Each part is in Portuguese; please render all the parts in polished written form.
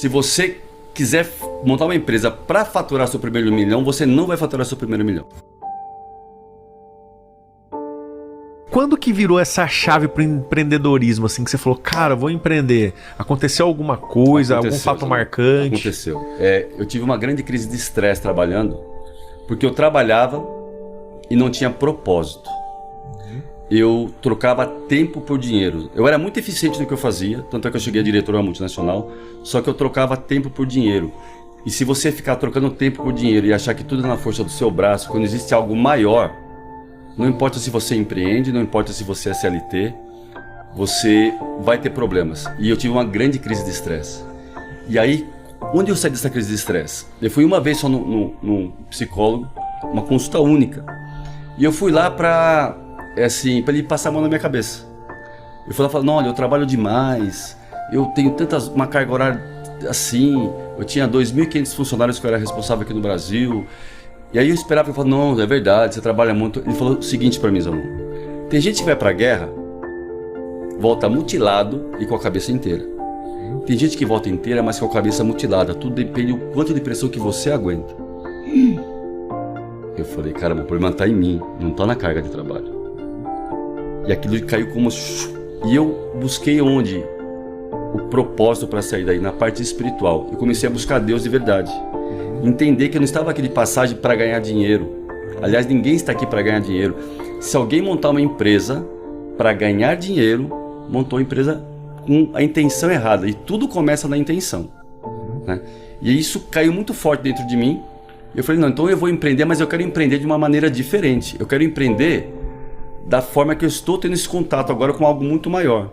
Se você quiser montar uma empresa para faturar seu primeiro milhão, você não vai faturar seu primeiro milhão. Quando que virou essa chave pro empreendedorismo, assim, que você falou, cara, vou empreender? Aconteceu alguma coisa, algum fato marcante? Aconteceu. Eu tive uma grande crise de estresse trabalhando, porque eu trabalhava e não tinha propósito. Eu trocava tempo por dinheiro. Eu era muito eficiente no que eu fazia, tanto é que eu cheguei a diretor de uma multinacional, só que eu trocava tempo por dinheiro. E se você ficar trocando tempo por dinheiro e achar que tudo é na força do seu braço, quando existe algo maior, não importa se você empreende, não importa se você é CLT, você vai ter problemas. E eu tive uma grande crise de estresse. E aí, onde eu saí dessa crise de estresse? Eu fui uma vez só num psicólogo, uma consulta única. E eu fui lá para ele passar a mão na minha cabeça. Eu fui lá e falei, não, olha, eu trabalho demais, eu tenho uma carga horária assim, eu tinha 2.500 funcionários que eu era responsável aqui no Brasil. E aí eu esperava, eu falei, não, é verdade, você trabalha muito. Ele falou o seguinte para mim, Zanon, tem gente que vai pra guerra, volta mutilado e com a cabeça inteira. Tem gente que volta inteira, mas com a cabeça mutilada. Tudo depende do quanto de pressão que você aguenta. Eu falei, caramba, o problema tá em mim, não tá na carga de trabalho. E aquilo caiu como... E eu busquei onde? O propósito para sair daí, na parte espiritual. Eu comecei a buscar Deus de verdade. Entender que eu não estava aqui de passagem para ganhar dinheiro. Aliás, ninguém está aqui para ganhar dinheiro. Se alguém montar uma empresa para ganhar dinheiro, montou a empresa com a intenção errada. E tudo começa na intenção, né? E isso caiu muito forte dentro de mim. Eu falei, não, então eu vou empreender, mas eu quero empreender de uma maneira diferente. Eu quero empreender da forma que eu estou tendo esse contato agora com algo muito maior.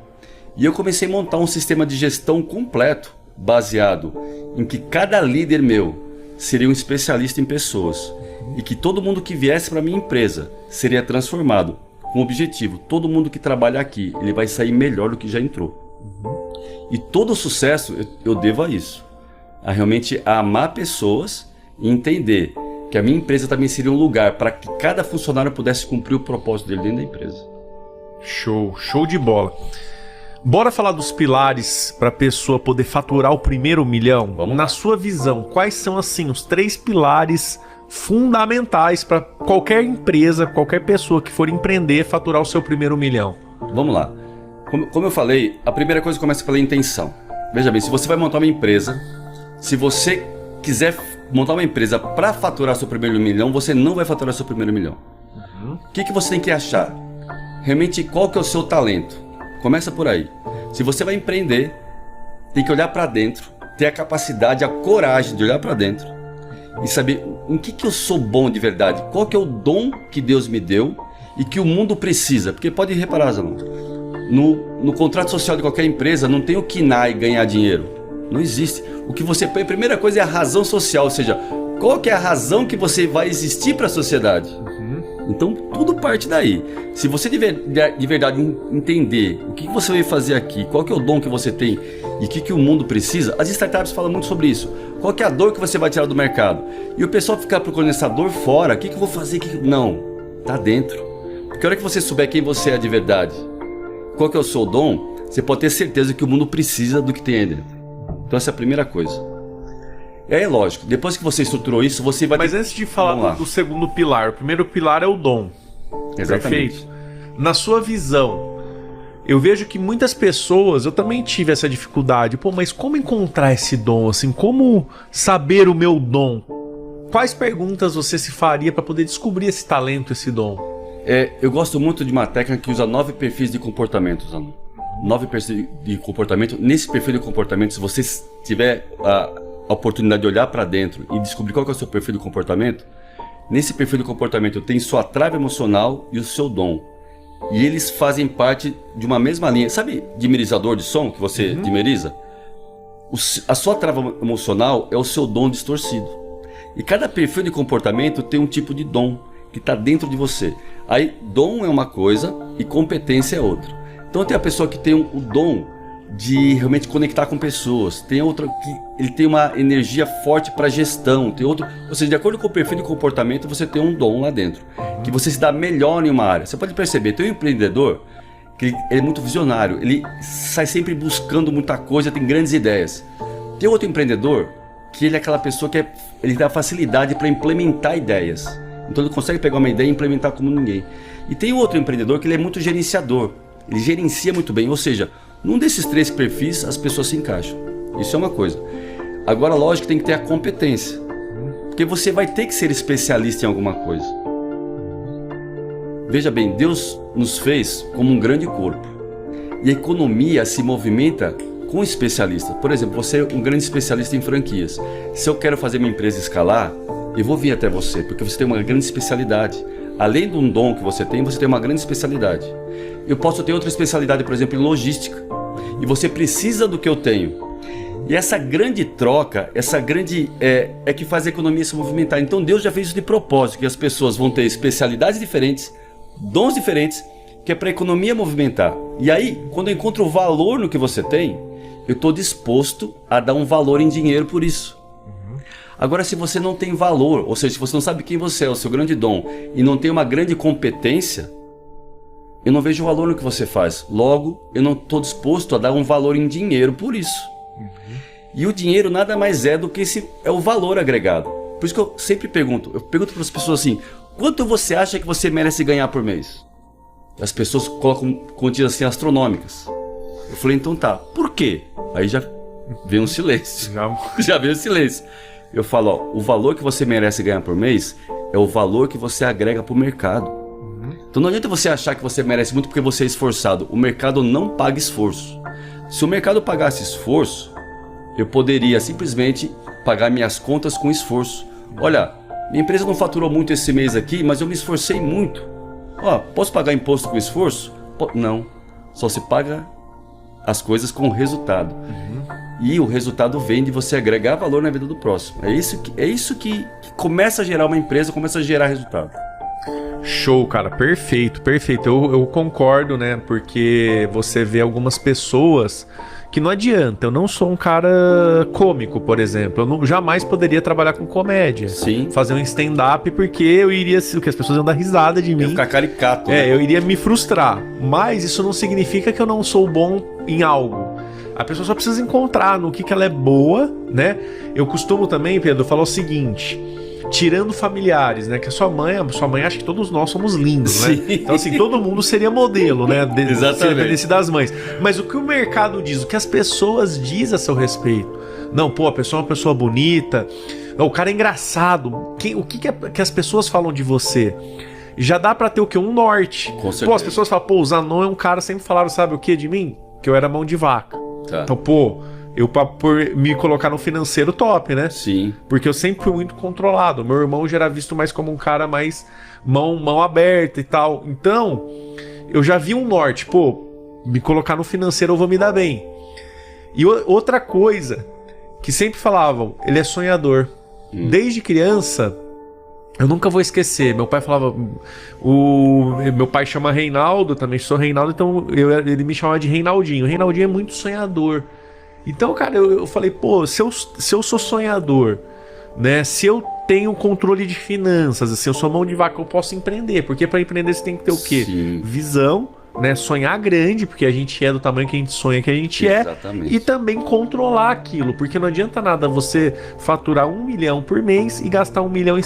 E eu comecei a montar um sistema de gestão completo, baseado em que cada líder meu seria um especialista em pessoas e que todo mundo que viesse para a minha empresa seria transformado com o objetivo, todo mundo que trabalha aqui, ele vai sair melhor do que já entrou. E todo o sucesso eu devo a isso, a realmente amar pessoas e entender que a minha empresa também seria um lugar para que cada funcionário pudesse cumprir o propósito dele dentro da empresa. Show de bola. Bora falar dos pilares para a pessoa poder faturar o primeiro milhão? Vamos Na lá. sua visão, quais são assim os 3 pilares fundamentais para qualquer empresa, qualquer pessoa que for empreender faturar o seu primeiro milhão? Vamos lá. Como eu falei, a primeira coisa começa pela intenção. Veja bem, se você vai montar uma empresa, se você quiser montar uma empresa para faturar seu primeiro milhão, você não vai faturar seu primeiro milhão. O que você tem que achar? Realmente, qual que é o seu talento? Começa por aí. Se você vai empreender, tem que olhar para dentro, ter a capacidade, a coragem de olhar para dentro e saber em que eu sou bom de verdade, qual que é o dom que Deus me deu e que o mundo precisa. Porque pode reparar, Zanon, no contrato social de qualquer empresa não tem o KINAI ganhar dinheiro. Não existe. O que você põe, a primeira coisa é a razão social, ou seja, qual que é a razão que você vai existir para a sociedade. Então tudo parte daí. Se você de verdade entender o que você vai fazer aqui, qual que é o dom que você tem e o que o mundo precisa, as startups falam muito sobre isso. Qual que é a dor que você vai tirar do mercado? E o pessoal ficar procurando essa dor fora, o que eu vou fazer? Não, tá dentro. Porque a hora que você souber quem você é de verdade, qual que é o seu dom, você pode ter certeza que o mundo precisa do que tem aí dentro. Então essa é a primeira coisa. E aí, lógico, depois que você estruturou isso, você vai... Mas antes de falar do segundo pilar, o primeiro pilar é o dom. Exatamente. Perfeito? Na sua visão, eu vejo que muitas pessoas, eu também tive essa dificuldade. Pô, mas como encontrar esse dom? Assim, como saber o meu dom? Quais perguntas você se faria para poder descobrir esse talento, esse dom? Eu gosto muito de uma técnica que usa 9 perfis de comportamento, Zanon. 9 perfis de comportamento. Nesse perfil de comportamento, se você tiver a oportunidade de olhar para dentro e descobrir qual que é o seu perfil de comportamento, nesse perfil de comportamento tem sua trava emocional e o seu dom. E eles fazem parte de uma mesma linha. Sabe dimerizador de som que você dimeriza? A sua trava emocional é o seu dom distorcido. E cada perfil de comportamento tem um tipo de dom que está dentro de você. Aí dom é uma coisa e competência é outra. Então tem a pessoa que tem o dom de realmente conectar com pessoas, tem outra que ele tem uma energia forte para gestão, tem outro, ou seja, de acordo com o perfil de comportamento você tem um dom lá dentro, que você se dá melhor em uma área. Você pode perceber, tem um empreendedor que ele é muito visionário, ele sai sempre buscando muita coisa, tem grandes ideias. Tem outro empreendedor que ele é aquela pessoa que ele dá facilidade para implementar ideias. Então ele consegue pegar uma ideia e implementar como ninguém. E tem outro empreendedor que ele é muito gerenciador. Ele gerencia muito bem, ou seja, num desses 3 perfis as pessoas se encaixam. Isso é uma coisa. Agora, lógico que tem que ter a competência. Porque você vai ter que ser especialista em alguma coisa. Veja bem, Deus nos fez como um grande corpo. E a economia se movimenta com especialistas. Por exemplo, você é um grande especialista em franquias. Se eu quero fazer minha empresa escalar, eu vou vir até você, porque você tem uma grande especialidade. Além de um dom que você tem uma grande especialidade. Eu posso ter outra especialidade, por exemplo, em logística. E você precisa do que eu tenho. E essa grande troca, é que faz a economia se movimentar. Então Deus já fez isso de propósito, que as pessoas vão ter especialidades diferentes, dons diferentes, que é para a economia movimentar. E aí, quando eu encontro valor no que você tem, eu estou disposto a dar um valor em dinheiro por isso. Agora, se você não tem valor, ou seja, se você não sabe quem você é, o seu grande dom, e não tem uma grande competência, eu não vejo valor no que você faz. Logo, eu não estou disposto a dar um valor em dinheiro por isso. E o dinheiro nada mais é do que é o valor agregado. Por isso que eu sempre pergunto para as pessoas assim: quanto você acha que você merece ganhar por mês? As pessoas colocam quantias assim astronômicas. Eu falei, então tá, por quê? Aí já veio um silêncio. Já veio um silêncio. Eu falo, ó, o valor que você merece ganhar por mês é o valor que você agrega para o mercado. Então não adianta você achar que você merece muito porque você é esforçado. O mercado não paga esforço. Se o mercado pagasse esforço, eu poderia simplesmente pagar minhas contas com esforço. Olha, minha empresa não faturou muito esse mês aqui, mas eu me esforcei muito. Ó, posso pagar imposto com esforço? Não, só se paga as coisas com resultado. E o resultado vem de você agregar valor na vida do próximo. É isso que começa a gerar uma empresa, começa a gerar resultado. Show, cara, perfeito, perfeito. Eu concordo, né? Porque você vê algumas pessoas que não adianta. Eu não sou um cara cômico, por exemplo. Eu jamais poderia trabalhar com comédia. Sim. Fazer um stand-up, porque eu iria... O que as pessoas iam dar risada de mim. Ia ficar caricato. Né? Eu iria me frustrar. Mas isso não significa que eu não sou bom em algo. A pessoa só precisa encontrar no que ela é boa, né? Eu costumo também, Pedro, falar o seguinte... Tirando familiares, né? Que a sua mãe acha que todos nós somos lindos, né? Sim. Então, assim, todo mundo seria modelo, né? Exatamente. Se dependesse das mães. Mas o que o mercado diz, o que as pessoas dizem a seu respeito? Não, pô, a pessoa é uma pessoa bonita, o cara é engraçado. O que as pessoas falam de você? Já dá pra ter o quê? Um norte. Com certeza. Pô, as pessoas falam, pô, o Zanon é um cara, sempre falaram, sabe o que de mim? Que eu era mão de vaca. Tá. Então, pô... por me colocar no financeiro top, né? Sim. Porque eu sempre fui muito controlado. Meu irmão já era visto mais como um cara mais mão aberta e tal. Então, eu já vi um norte. Pô, me colocar no financeiro eu vou me dar bem. E outra coisa, que sempre falavam, ele é sonhador. Desde criança, eu nunca vou esquecer. Meu pai falava... Meu pai chama Reinaldo, também sou Reinaldo, então ele me chamava de Reinaldinho. Reinaldinho é muito sonhador. Então, cara, eu falei, pô, se eu sou sonhador, né? Se eu tenho controle de finanças, assim, eu sou mão de vaca, eu posso empreender. Porque para empreender você tem que ter o quê? Sim. Visão, né? Sonhar grande, porque a gente é do tamanho que a gente sonha que a gente Exatamente. é. E também controlar aquilo, porque não adianta nada você faturar 1 milhão por mês e gastar 1,50 milhão,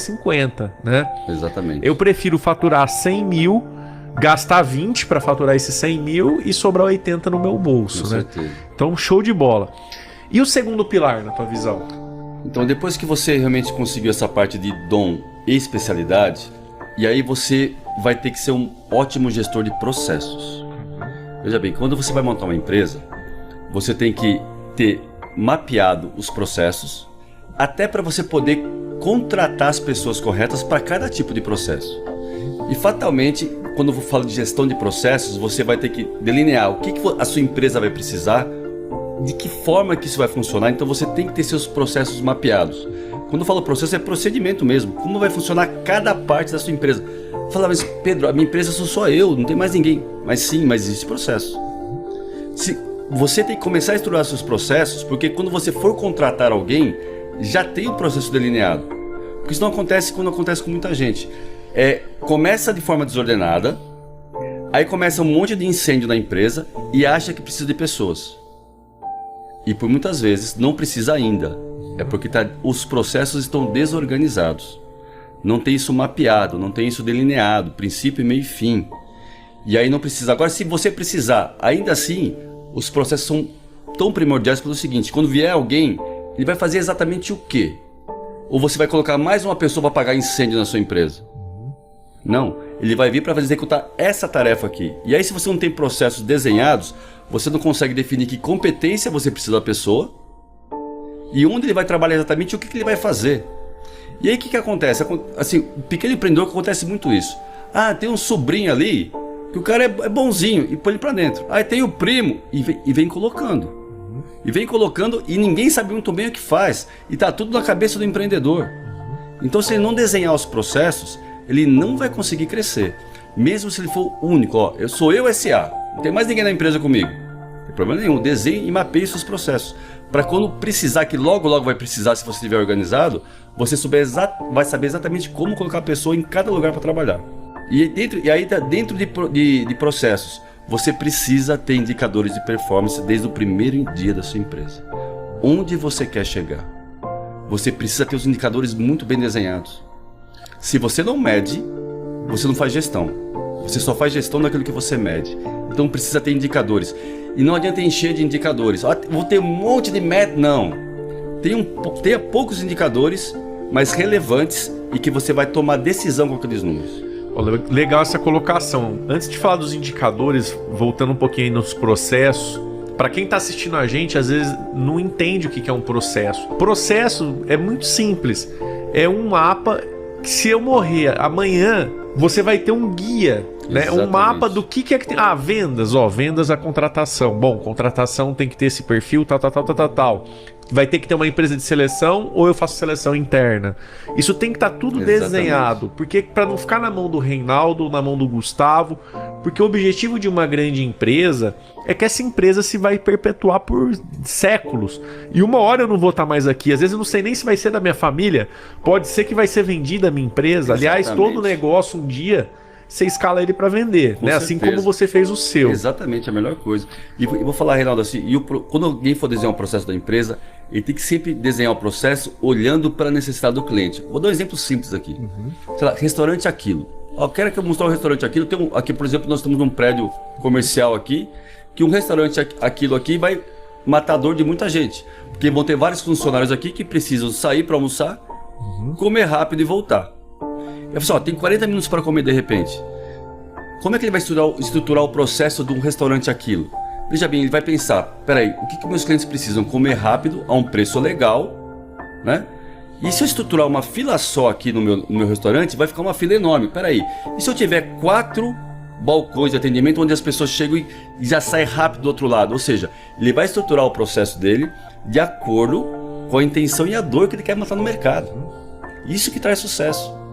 né? Exatamente. Eu prefiro faturar 100 mil, gastar 20 para faturar esses 100 mil e sobrar 80 no meu bolso, Com né? certeza. Então, show de bola. E o segundo pilar, na tua visão? Então, depois que você realmente conseguiu essa parte de dom e especialidade, e aí você vai ter que ser um ótimo gestor de processos. Veja bem, quando você vai montar uma empresa, você tem que ter mapeado os processos, até para você poder contratar as pessoas corretas para cada tipo de processo. E fatalmente, quando eu falo de gestão de processos, você vai ter que delinear o que a sua empresa vai precisar, de que forma que isso vai funcionar. Então você tem que ter seus processos mapeados. Quando eu falo processo, é procedimento mesmo. Como vai funcionar cada parte da sua empresa. Fala, mas Pedro, a minha empresa sou só eu, não tem mais ninguém. Mas sim, mas existe processo. Você tem que começar a estruturar seus processos, porque quando você for contratar alguém, já tem o processo delineado. Porque isso não acontece quando acontece com muita gente. Começa de forma desordenada, aí começa um monte de incêndio na empresa e acha que precisa de pessoas. E por muitas vezes não precisa ainda. É porque os processos estão desorganizados. Não tem isso mapeado, não tem isso delineado, princípio, meio e fim. E aí não precisa. Agora, se você precisar, ainda assim, os processos são tão primordiais pelo seguinte: quando vier alguém, ele vai fazer exatamente o quê? Ou você vai colocar mais uma pessoa para apagar incêndio na sua empresa? Não, ele vai vir para executar essa tarefa aqui. E aí, se você não tem processos desenhados, você não consegue definir que competência você precisa da pessoa e onde ele vai trabalhar exatamente, o que ele vai fazer. E aí o que acontece? Assim, o pequeno empreendedor, acontece muito isso. Ah, tem um sobrinho ali, que o cara é bonzinho, e põe ele pra dentro. Aí tem o primo, e vem colocando. E vem colocando, e ninguém sabe muito bem o que faz. E tá tudo na cabeça do empreendedor. Então, se ele não desenhar os processos, ele não vai conseguir crescer. Mesmo se ele for único, ó, sou eu SA, não tem mais ninguém na empresa comigo. Não tem problema nenhum, desenhe e mapeie seus processos. Para quando precisar, que logo vai precisar, se você estiver organizado, você vai saber exatamente como colocar a pessoa em cada lugar para trabalhar. E aí dentro de processos, você precisa ter indicadores de performance desde o primeiro dia da sua empresa. Onde você quer chegar? Você precisa ter os indicadores muito bem desenhados. Se você não mede, você não faz gestão. Você só faz gestão daquilo que você mede. Então precisa ter indicadores. E não adianta encher de indicadores. Vou ter um monte de meta. Não. Tenha poucos indicadores, mas relevantes, e que você vai tomar decisão com aqueles números. Legal essa colocação. Antes de falar dos indicadores, voltando um pouquinho aí nos processos, para quem está assistindo a gente, às vezes não entende o que é um processo. Processo é muito simples. É um mapa que, se eu morrer amanhã, você vai ter um guia, né? Um mapa do que é que tem. Ah, vendas, vendas a contratação. Bom, contratação tem que ter esse perfil, tal. Vai ter que ter uma empresa de seleção, ou eu faço seleção interna. Isso tem que estar tudo desenhado, porque para não ficar na mão do Reinaldo, na mão do Gustavo, porque o objetivo de uma grande empresa é que essa empresa se vai perpetuar por séculos. E uma hora eu não vou estar mais aqui, às vezes eu não sei nem se vai ser da minha família, pode ser que vai ser vendida a minha empresa. Aliás, todo negócio um dia você escala ele para vender, né? Assim como você fez o seu. Exatamente, a melhor coisa. E vou falar, Reinaldo, assim, quando alguém for desenhar um processo da empresa, ele tem que sempre desenhar o processo olhando para a necessidade do cliente. Vou dar um exemplo simples aqui. Sei lá, restaurante Aquilo. Eu quero que eu mostrar o restaurante Aquilo. Aqui, por exemplo, nós estamos num prédio comercial aqui, que um restaurante Aquilo aqui vai matar a dor de muita gente. Porque vão ter vários funcionários aqui que precisam sair para almoçar, comer rápido e voltar. Eu falei, tem 40 minutos para comer de repente. Como é que ele vai estruturar o processo de um restaurante Aquilo? Veja bem, ele vai pensar, peraí, o que meus clientes precisam? Comer rápido, a um preço legal, né? E se eu estruturar uma fila só aqui no meu restaurante, vai ficar uma fila enorme. Peraí, e se eu tiver 4 balcões de atendimento onde as pessoas chegam e já saem rápido do outro lado? Ou seja, ele vai estruturar o processo dele de acordo com a intenção e a dor que ele quer matar no mercado. Isso que traz sucesso.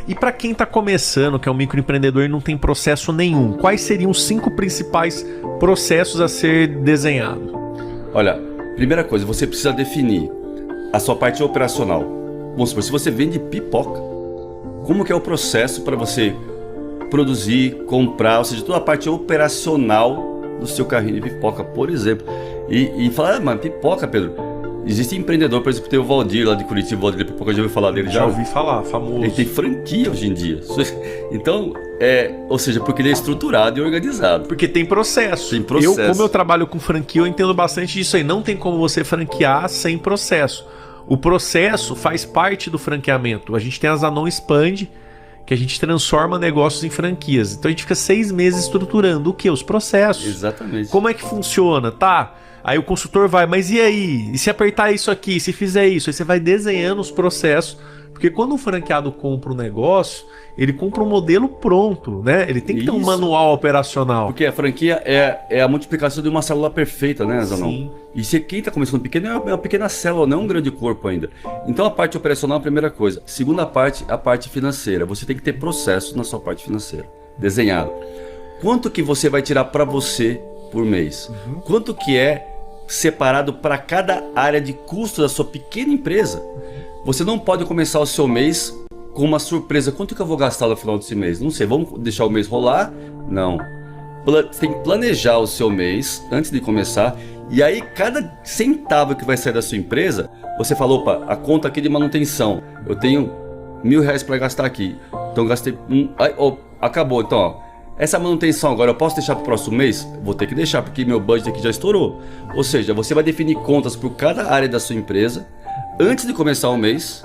E para quem está começando, que é um microempreendedor e não tem processo nenhum, quais seriam os 5 principais processos a ser desenhado? Olha, primeira coisa, você precisa definir a sua parte operacional. Vamos supor, se você vende pipoca, como que é o processo para você produzir, comprar, ou seja, toda a parte operacional do seu carrinho de pipoca, por exemplo. E falar, mas pipoca, Pedro... Existe empreendedor, por exemplo, tem o Valdir lá de Curitiba, o Valdir de Pipoca, já ouviu falar dele? Já ouvi falar, famoso. Ele tem franquia hoje em dia. Então, ou seja, porque ele é estruturado e organizado. Porque tem processo. Tem processo. Como eu trabalho com franquia, eu entendo bastante disso aí. Não tem como você franquear sem processo. O processo faz parte do franqueamento. A gente tem a Zanon Expand, que a gente transforma negócios em franquias. Então a gente fica 6 meses estruturando o quê? Os processos. Exatamente. Como é que funciona? Aí o consultor vai, mas e aí? E se apertar isso aqui? Se fizer isso? Aí você vai desenhando os processos. Porque quando um franqueado compra um negócio, ele compra um modelo pronto, né? Ele tem que ter um manual operacional. Porque a franquia é a multiplicação de uma célula perfeita, né, Zanon? Sim. E se quem está começando pequeno é uma pequena célula, não é um grande corpo ainda. Então a parte operacional é a primeira coisa. Segunda parte, a parte financeira. Você tem que ter processo na sua parte financeira, desenhado. Quanto que você vai tirar para você por mês? Quanto que é separado para cada área de custo da sua pequena empresa? Você não pode começar o seu mês com uma surpresa. Quanto que eu vou gastar no final desse mês? Não sei, vamos deixar o mês rolar? Não. Você tem que planejar o seu mês antes de começar E aí, cada centavo que vai sair da sua empresa, você fala, opa, a conta aqui de manutenção, eu tenho R$1.000 para gastar aqui. Então, gastei... acabou, então, ó. Essa manutenção agora, eu posso deixar para o próximo mês? Vou ter que deixar, porque meu budget aqui já estourou. Ou seja, você vai definir contas por cada área da sua empresa, antes de começar o mês.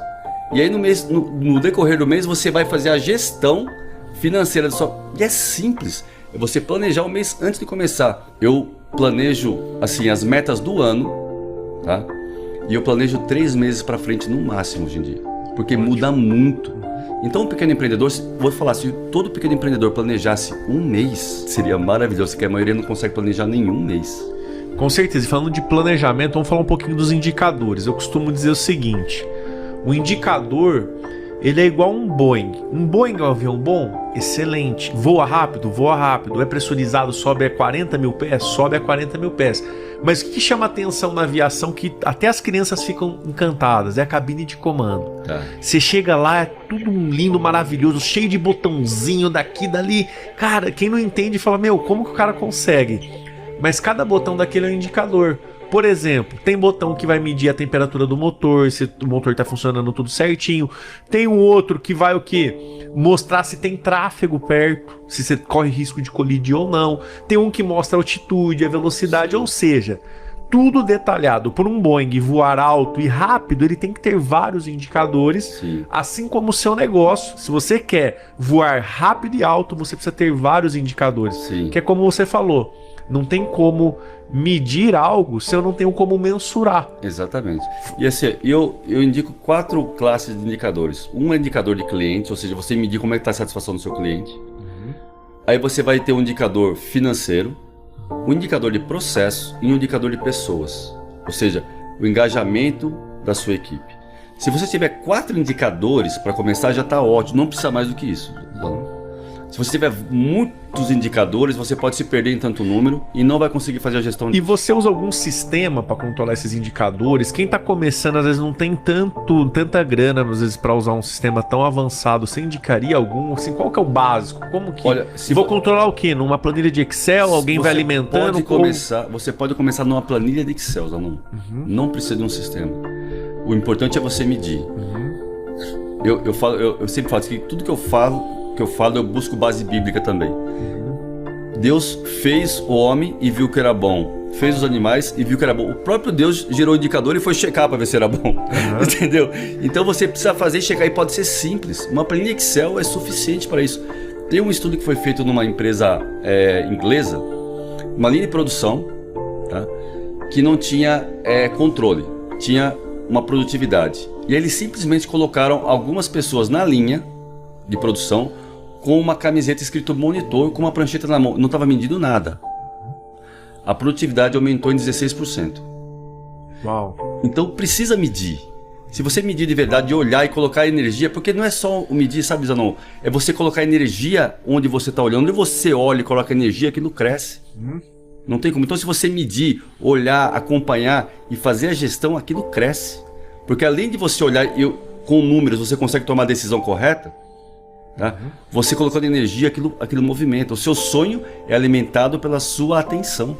E aí, no decorrer do mês, você vai fazer a gestão financeira da sua... E é simples. É você planejar o mês antes de começar. Eu planejo, assim, as metas do ano, tá? E eu planejo 3 meses para frente no máximo hoje em dia. Porque muda muito. Então, o pequeno empreendedor, vou falar, se todo pequeno empreendedor planejasse um mês, seria maravilhoso, que a maioria não consegue planejar nenhum mês. Com certeza. E falando de planejamento, vamos falar um pouquinho dos indicadores. Eu costumo dizer o seguinte, o indicador, ele é igual a um Boeing. Um Boeing é um avião bom? Excelente. Voa rápido? Voa rápido. É pressurizado? Sobe a 40 mil pés? Sobe a 40 mil pés. Mas o que chama atenção na aviação, que até as crianças ficam encantadas, é a cabine de comando. Você chega lá, é tudo lindo, maravilhoso, cheio de botãozinho daqui, dali. Cara, quem não entende fala, meu, como que o cara consegue? Mas cada botão daquele é um indicador. Por exemplo, tem botão que vai medir a temperatura do motor, se o motor está funcionando tudo certinho. Tem um outro que vai o quê? Mostrar se tem tráfego perto, se você corre risco de colidir ou não. Tem um que mostra a altitude, a velocidade, ou seja, tudo detalhado. Por um Boeing voar alto e rápido, ele tem que ter vários indicadores. Sim. Assim como o seu negócio. Se você quer voar rápido e alto, você precisa ter vários indicadores. Sim. Que é como você falou, não tem como medir algo se eu não tenho como mensurar. Exatamente. E assim, eu indico 4 classes de indicadores. Um é indicador de cliente, ou seja, você medir como é que está a satisfação do seu cliente. Aí você vai ter um indicador financeiro, um indicador de processo e um indicador de pessoas. Ou seja, o engajamento da sua equipe. Se você tiver 4 indicadores para começar, já está ótimo, não precisa mais do que isso. Se você tiver muitos indicadores, você pode se perder em tanto número e não vai conseguir fazer a gestão. E você usa algum sistema para controlar esses indicadores? Quem está começando às vezes não tem tanta grana às vezes para usar um sistema tão avançado. Você indicaria algum? Assim, qual que é o básico? Como que? Olha, vou controlar o quê? Numa planilha de Excel? Alguém vai alimentando? Você pode começar numa planilha de Excel, Zanon. Não precisa de um sistema. O importante é você medir. Eu sempre falo que tudo que eu falo, eu busco base bíblica também. Deus fez o homem e viu que era bom. Fez os animais e viu que era bom. O próprio Deus gerou o indicador e foi checar para ver se era bom. Entendeu? Então você precisa fazer e checar, e pode ser simples. Uma planilha Excel é suficiente para isso. Tem um estudo que foi feito numa empresa inglesa, uma linha de produção, tá? Que não tinha controle, tinha uma produtividade. E aí eles simplesmente colocaram algumas pessoas na linha de produção com uma camiseta escrito monitor, com uma prancheta na mão. Não estava medindo nada. A produtividade aumentou em 16%. Uau. Então precisa medir. Se você medir de verdade, olhar e colocar energia, porque não é só o medir, sabe, Zanon? É você colocar energia onde você está olhando. Onde você olha e coloca energia, aquilo cresce. Não tem como. Então se você medir, olhar, acompanhar e fazer a gestão, aquilo cresce. Porque além de você olhar com números, você consegue tomar a decisão correta. Tá? Você colocando energia, aquilo movimenta. O seu sonho é alimentado pela sua atenção.